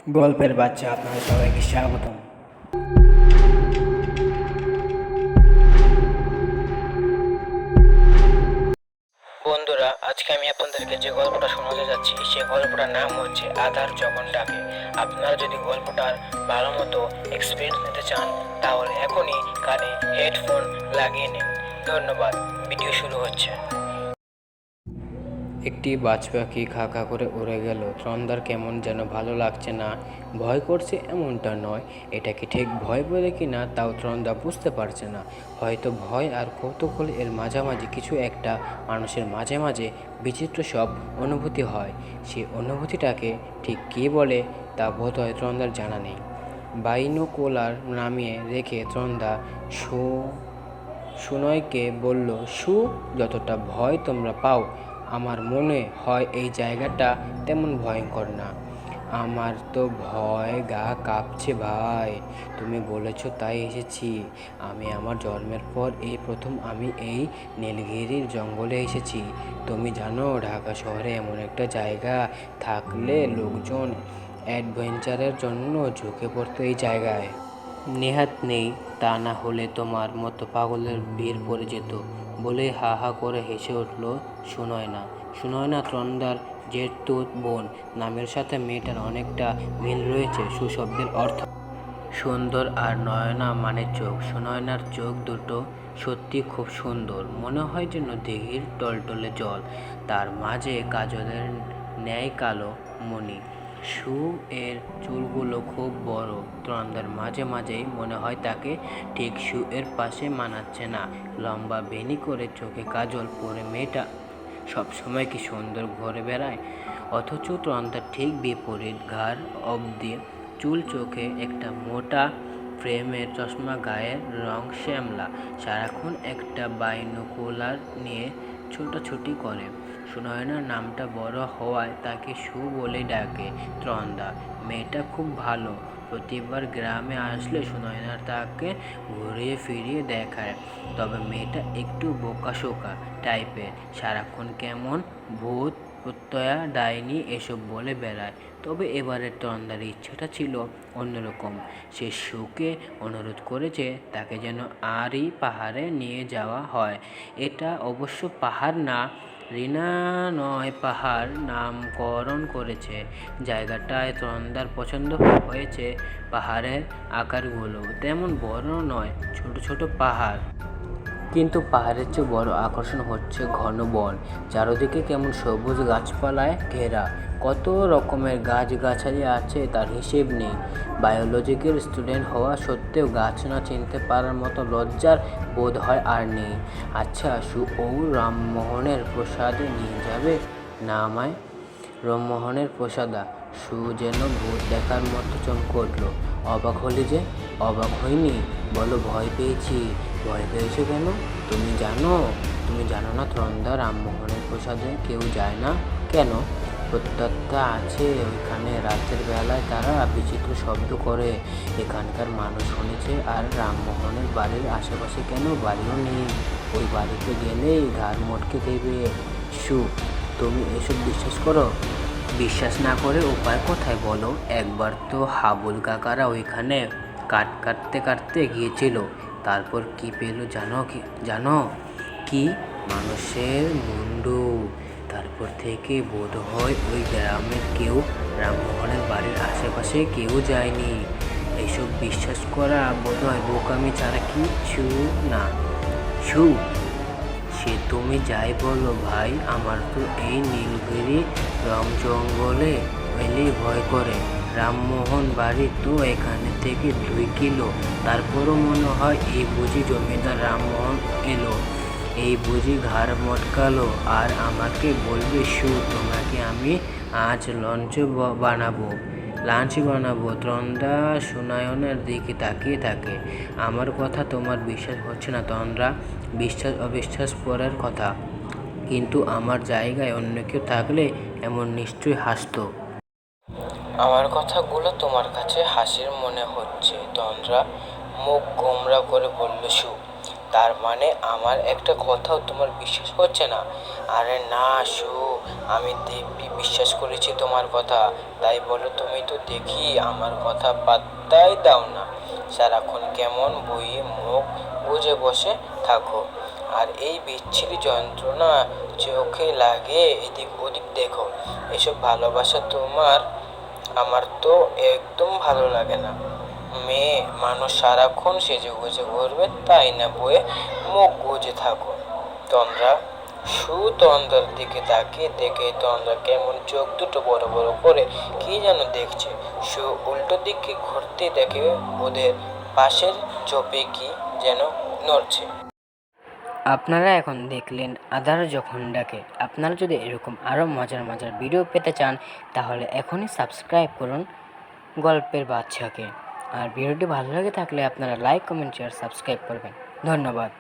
গল্পের বাচ্চা আপনাদের সবাইকে স্বাগতম। বন্ধুরা, আজকে আমি আপনাদেরকে যে গল্পটা শোনাতে যাচ্ছি সেই গল্পটার নাম হচ্ছে আধার যখন ডাকে। আপনারা যদি গল্পটার ভালো মতো এক্সপিরিয়েন্স নিতে চান তাহলে এখনই কানে হেডফোন লাগিয়ে নিন। ধন্যবাদ। ভিডিও শুরু হচ্ছে। একটি বাজ পাখি খা খা করে উড়ে গেল। ত্রন্দার কেমন যেন ভালো লাগছে না। ভয় করছে এমনটা নয়, এটা কি ঠিক ভয় বলে কি না তাও ত্রন্দা বুঝতে পারছে না। হয়তো ভয় আর কৌতূহল এর মাঝামাঝি কিছু একটা মানুষের মাঝে মাঝে বিচিত্র সব অনুভূতি হয়। সেই অনুভূতিটাকে ঠিক কী বলে তা বোধহয় ত্রন্দার জানা নেই। বাইনোকুলার নামিয়ে রেখে ত্রন্দা সুনয়কে বলল, যতটা ভয় তোমরা পাও আমার মনে হয় এই জায়গাটা তেমন ভয়ঙ্কর না। আমার তো ভয় গা কাঁপছে ভাই। তুমি বলেছ তাই এসেছি। আমি আমার জন্মের পর এই প্রথম আমি এই নীলগিরির জঙ্গলে এসেছি। তুমি জানো ঢাকা শহরে এমন একটা জায়গা থাকলে লোকজন অ্যাডভেঞ্চারের জন্য ঝুঁকে পড়তো এই জায়গায়। নেহাত নেই, তা না হলে তোমার মতো পাগলের ভিড় পড়ে যেত বলেই হা হা করে হেসে উঠল সুনয়না। সুনয়না ত্রন্দার জেঠতুত বোন। নামের সাথে মেয়েটার অনেকটা মিল রয়েছে। সুশব্দের অর্থ সুন্দর আর নয়না মানে চোখ। সুনয়নার চোখ দুটো সত্যি খুব সুন্দর, মনে হয় যেন দিঘির টলটলে জল, তার মাঝে কাজলের ন্যায় কালো মণি। এর চুলগুলো খুব বড়। ত্রন্দার মাঝে মাঝেই মনে হয় তাকে ঠিক এর পাশে মানাচ্ছে না। লম্বা বেনি করে চোখে কাজল পরে মেয়েটা সবসময় কি সুন্দর ঘুরে বেড়ায়, অথচ ত্রন্দার ঠিক বিপরীত। ঘাড় অবধি চুল, চোখে একটা মোটা ফ্রেমের চশমা, গায়ের রং শ্যামলা, সারাক্ষণ একটা বাইনোকুলার নিয়ে ছোটাছুটি করে। সুনয়নার নামটা বড় হওয়ায় তাকে বলে ডাকে ত্রন্দা। মেয়েটা খুব ভালো। প্রতিবার গ্রামে আসলে সুনয়নার তাকে ঘুরিয়ে ফিরিয়ে দেখায়। তবে মেয়েটা একটু বোকাশোকা টাইপের, সারাক্ষণ কেমন ভূত প্রত্যয়া ডাইনি এসব বলে বেড়ায়। তবে এবারের ত্রন্দার ইচ্ছেটা ছিল অন্যরকম। সে সুকে অনুরোধ করেছে তাকে যেন আরই পাহাড়ে নিয়ে যাওয়া হয়। এটা অবশ্য পাহাড় না, রিনা নয় পাহাড় নামকরণ করেছে। জায়গাটায় ত্রন্দার পছন্দ হয়েছে। পাহাড়ের আকারগুলো তেমন বড় নয়, ছোট ছোট পাহাড়। কিন্তু পাহাড়ের চেয়ে বড় আকর্ষণ হচ্ছে ঘন বন, চারদিকে কেমন সবুজ গাছপালায় ঘেরা। কত রকমের গাছগাছালি আছে তার হিসেব নেই। বায়োলজিক্যাল স্টুডেন্ট হওয়া সত্ত্বেও গাছ না চিনতে পারার মতো লজ্জার বোধ হয় আর নেই। আচ্ছা, রামমোহনের প্রসাদে নিয়ে যাবে না আমায়? রামমোহনের প্রসাদা? যেন ভূত দেখার মতো চমকে উঠল। অবাক হলি যে? অবাক হইনি, বলো ভয় পেয়েছি। ভয় পেয়েছো কেন? তুমি জানো না ত্রন্দা, রামমোহনের প্রসাদে কেউ যায় না। কেন? প্রত্যেকটা আছে ওইখানে। রাতের বেলায় তারা বিচিত্র শব্দ করে, এখানকার মানুষ শুনেছে। আর রামমোহনের বাড়ির আশেপাশে কেন বাড়িও নেই। ওই বাড়িতে গেলেই ঘাড় মটকে দেবে। তুমি এসব বিশ্বাস করো? বিশ্বাস না করে উপায় কোথায় বলো? একবার তো হাবুল কাকারা ওইখানে কাটতে কাটতে গিয়েছিল। তারপর কি পেল জানো কি? মানুষের মুন্ডু। তারপর থেকে বোধহয় ওই গ্রামের কেউ রামমোহনের বাড়ির আশেপাশে কেউ যায়নি। এসব বিশ্বাস করা বোধহয় বোকামি ছাড়া কিচ্ছু না। সে তুমি যাই বলো ভাই, আমার তো এই নীলগিরি জঙ্গলে এলেই ভয় করে। রামমোহন বাড়ি তো এখানে থেকে 2 কিলো। তারপরও মনে হয় এই বুঝি জমিদার রামমোহন এলো, এই বুঝি ঘাড় মটকালো আর আমাকে বলবে তোমাকে আমি আজ লাঞ্চ বানাবো। ত্রন্দা সুনয়নার দিকে তাকিয়ে থাকে। আমার কথা তোমার বিশ্বাস হচ্ছে না তন্দ্রা? বিশ্বাস অবিশ্বাস পরের কথা, কিন্তু আমার জায়গায় অন্য কেউ থাকলে এমন নিশ্চয়ই হাসতো। আমার কথাগুলো তোমার কাছে হাসির মনে হচ্ছে? তন্দ্রা মুখ গোমরা করে বলল তার মানে আমার একটা কথাও তোমার বিশ্বাস হচ্ছে না? আরে না সু, আমি দিব্যি বিশ্বাস করেছি তোমার কথা। তাই বলো, তুমি তো দেখি আমার কথা পাত্তাই দাও না। সারাক্ষণ কেমন বইয়ে মুখ বুজে বসে থাকো, আর এই বিচ্ছিরি যন্ত্রণা চোখে লাগে এদিক ওদিক দেখো। এসব ভালোবাসা তোমার আমার তো একদম ভালো লাগে না। মেয়ে মানুষ সারাক্ষণ সেজে গুজে ঘুরবে, তাই না বয়ে মুখ গুজে থাকো। তন্দ্রা সুতন্দ্রার দিকে তাকিয়ে দেখে তন্দ্রা কেমন চোখ দুটো বড় বড় করে কি যেন দেখছে। সু উল্টো দিকে ঘুরতে দেখে ওদের পাশের চোপে কি যেন নড়ছে। আপনারা এখন দেখলেন আধার যখন ডাকে। আপনারা যদি এরকম আরও মজার মজার ভিডিও পেতে চান তাহলে এখনই সাবস্ক্রাইব করুন গল্পের বাদশাকে। আর ভিডিওটি ভালো লাগে থাকলে আপনারা লাইক, কমেন্ট, শেয়ার, সাবস্ক্রাইব করবেন। ধন্যবাদ।